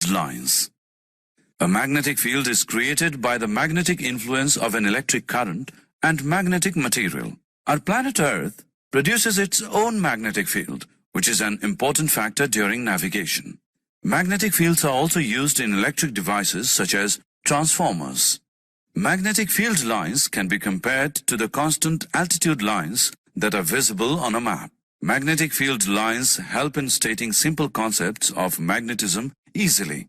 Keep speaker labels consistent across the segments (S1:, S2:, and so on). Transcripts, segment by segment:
S1: lines. A magnetic field is created by the magnetic influence of an electric current and magnetic material. Our planet Earth produces its own magnetic field, which is an important factor during navigation. Magnetic fields are also used in electric devices such as transformers. Magnetic field lines can be compared to the constant altitude lines that are visible on a map. Magnetic field lines help in stating simple concepts of magnetism easily.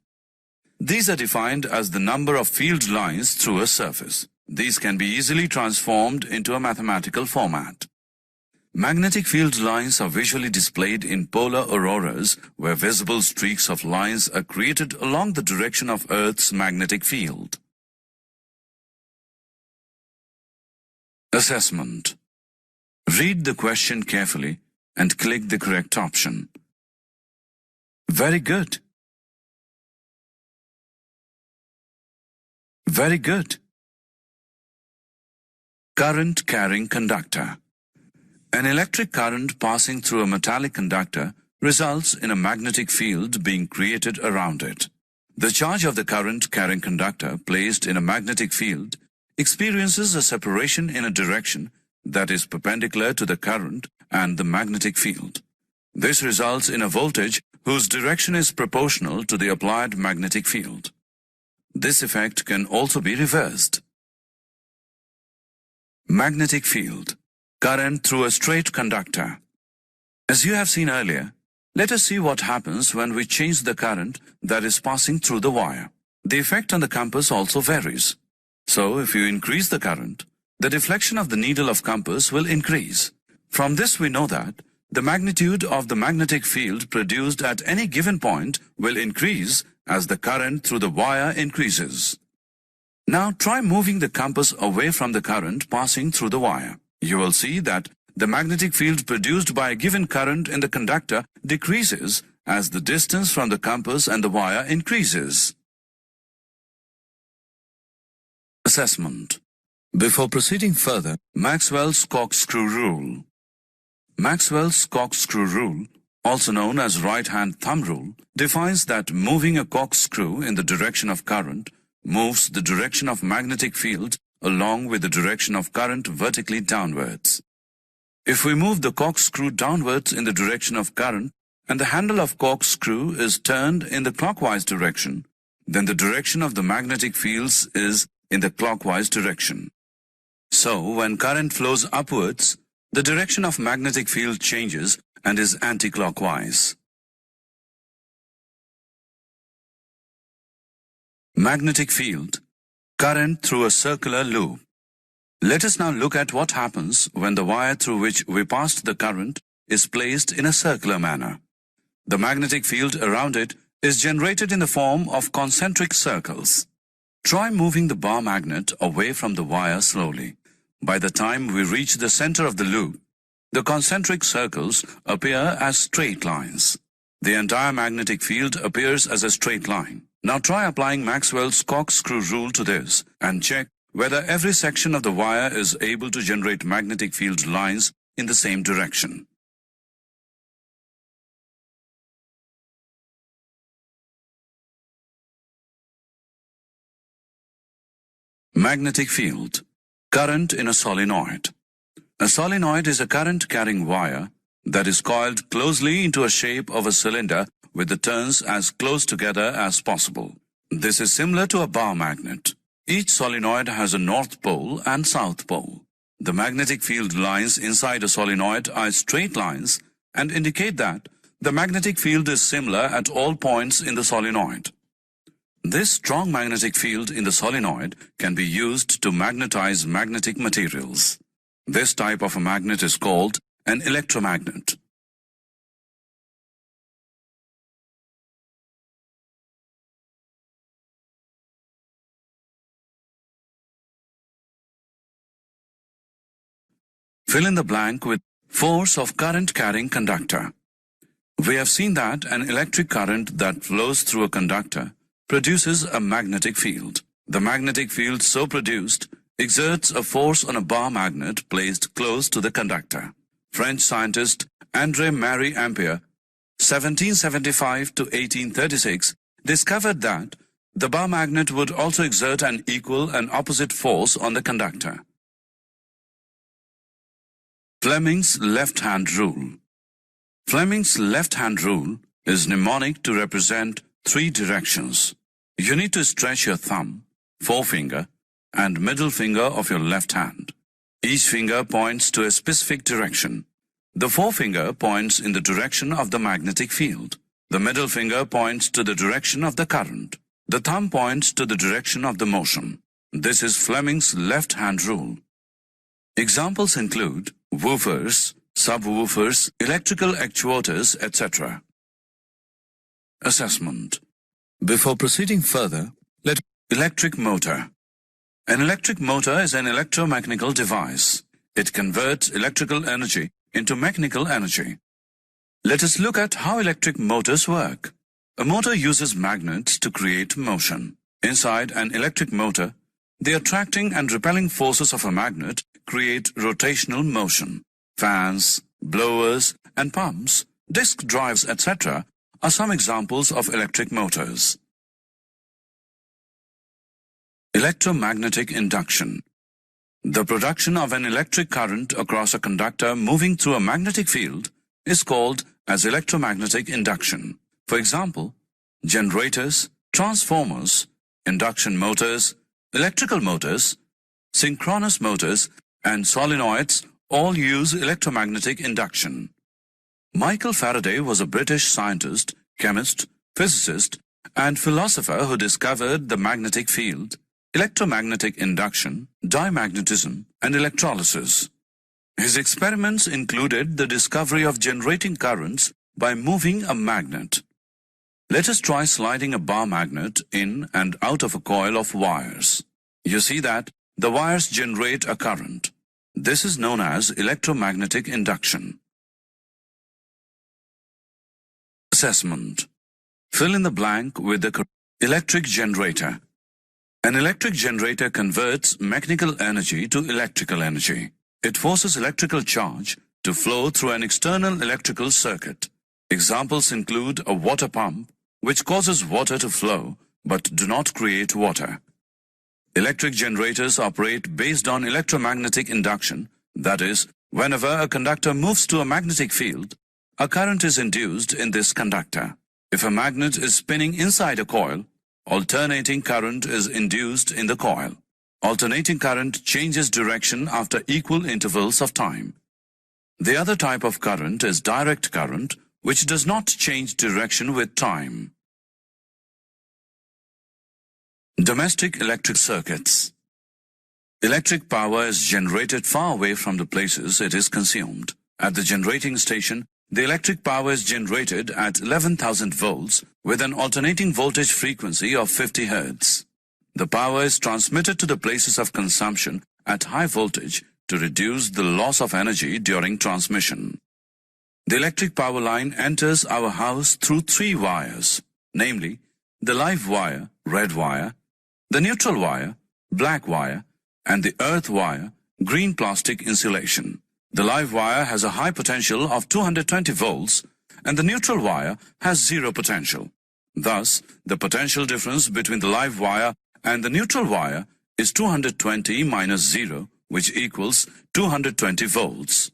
S1: These are defined as the number of field lines through a surface. These can be easily transformed into a mathematical format. Magnetic field lines are visually displayed in polar auroras, where visible streaks of lines are created along the direction of Earth's magnetic field. Assessment. Read the question carefully and click the correct option. Very good. Very good. Current carrying conductor. An electric current passing through a metallic conductor results in a magnetic field being created around it. The charge of the current carrying conductor placed in a magnetic field experiences a separation in a direction that is perpendicular to the current and the magnetic field. This results in a voltage whose direction is proportional to the applied magnetic field. This effect can also be reversed. Magnetic field. Current through a straight conductor. As you have seen earlier, let us see what happens when we change the current that is passing through the wire. The effect on the compass also varies. So, if you increase the current, the deflection of the needle of compass will increase. From this we know that the magnitude of the magnetic field produced at any given point will increase as the current through the wire increases. Now try moving the compass away from the current passing through the wire. You will see that the magnetic field produced by a given current in the conductor decreases as the distance from the compass and the wire increases. Assessment. Before proceeding further, Maxwell's corkscrew rule. Maxwell's corkscrew rule, also known as right-hand thumb rule, defines that moving a corkscrew in the direction of current moves the direction of magnetic field along with the direction of current vertically downwards. If we move the corkscrew downwards in the direction of current and the handle of corkscrew is turned in the clockwise direction, then the direction of the magnetic fields is in the clockwise direction. So, when current flows upwards, the direction of magnetic field changes and is anti-clockwise. Magnetic field. Current through a circular loop. Let us now look at what happens when the wire through which we passed the current is placed in a circular manner. The magnetic field around it is generated in the form of concentric circles. Try moving the bar magnet away from the wire slowly. By the time we reach the center of the loop, the concentric circles appear as straight lines. The entire magnetic field appears as a straight line. Now try applying Maxwell's corkscrew rule to this and check whether every section of the wire is able to generate magnetic field lines in the same direction. Magnetic field. Current in a solenoid. A solenoid is a current-carrying wire that is coiled closely into a shape of a cylinder with the turns as close together as possible. This is similar to a bar magnet. Each solenoid has a north pole and south pole. The magnetic field lines inside a solenoid are straight lines and indicate that the magnetic field is similar at all points in the solenoid. This strong magnetic field in the solenoid can be used to magnetize magnetic materials. This type of a magnet is called an electromagnet. Fill in the blank with force of current-carrying conductor. We have seen that an electric current that flows through a conductor produces a magnetic field. The magnetic field so produced exerts a force on a bar magnet placed close to the conductor. French scientist André Marie Ampère, 1775 to 1836, discovered that the bar magnet would also exert an equal and opposite force on the conductor. Fleming's left-hand rule. Fleming's left-hand rule is mnemonic to represent 3 directions. You need to stretch your thumb, forefinger, and middle finger of your left hand. Each finger points to a specific direction. The forefinger points in the direction of the magnetic field. The middle finger points to the direction of the current. The thumb points to the direction of the motion. This is Fleming's left-hand rule. Examples include woofers, subwoofers, electrical actuators, etc. Assessment. Before proceeding further, electric motor. An electric motor is an electromechanical device. It converts electrical energy into mechanical energy. Let us look at how electric motors work. A motor uses magnets to create motion. Inside an electric motor, the attracting and repelling forces of a magnet create rotational motion. Fans, blowers, and pumps, disc drives, etc. are some examples of electric motors. Electromagnetic induction. The production of an electric current across a conductor moving through a magnetic field is called as electromagnetic induction. For example, generators, transformers, induction motors, electrical motors, synchronous motors, and solenoids all use electromagnetic induction. Michael Faraday was a British scientist, chemist, physicist, and philosopher who discovered the magnetic field, electromagnetic induction, diamagnetism, and electrolysis. His experiments included the discovery of generating currents by moving a magnet. Let us try sliding a bar magnet in and out of a coil of wires. You see that the wires generate a current. This is known as electromagnetic induction. Assessment. Fill in the blank with the electric generator. An electric generator converts mechanical energy to electrical energy. It forces electrical charge to flow through an external electrical circuit. Examples include a water pump, which causes water to flow but do not create water. Electric generators operate based on electromagnetic induction, that is, whenever a conductor moves to a magnetic field, a current is induced in this conductor. If a magnet is spinning inside a coil, alternating current is induced in the coil. Alternating current changes direction after equal intervals of time. The other type of current is direct current, which does not change direction with time. Domestic electric circuits. Electric power is generated far away from the places it is consumed. At the generating station, the electric power is generated at 11,000 volts with an alternating voltage frequency of 50 Hz. The power is transmitted to the places of consumption at high voltage to reduce the loss of energy during transmission. The electric power line enters our house through 3 wires, namely the live wire, red wire, the neutral wire, black wire, and the earth wire, green plastic insulation. The live wire has a high potential of 220 volts and the neutral wire has 0 potential. Thus, the potential difference between the live wire and the neutral wire is 220 minus 0, which equals 220 volts.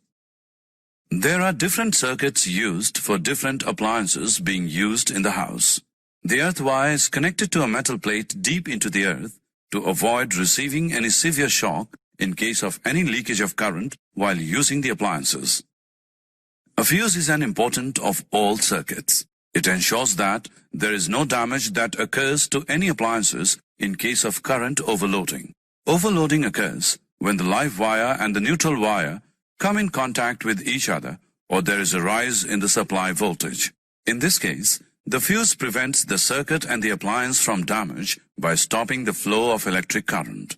S1: There are different circuits used for different appliances being used in the house. The earth wire is connected to a metal plate deep into the earth to avoid receiving any severe shock in case of any leakage of current while using the appliances. A fuse is an important of all circuits. It ensures that there is no damage that occurs to any appliances in case of current overloading. Overloading occurs when the live wire and the neutral wire come in contact with each other or there is a rise in the supply voltage. In this case, the fuse prevents the circuit and the appliance from damage by stopping the flow of electric current.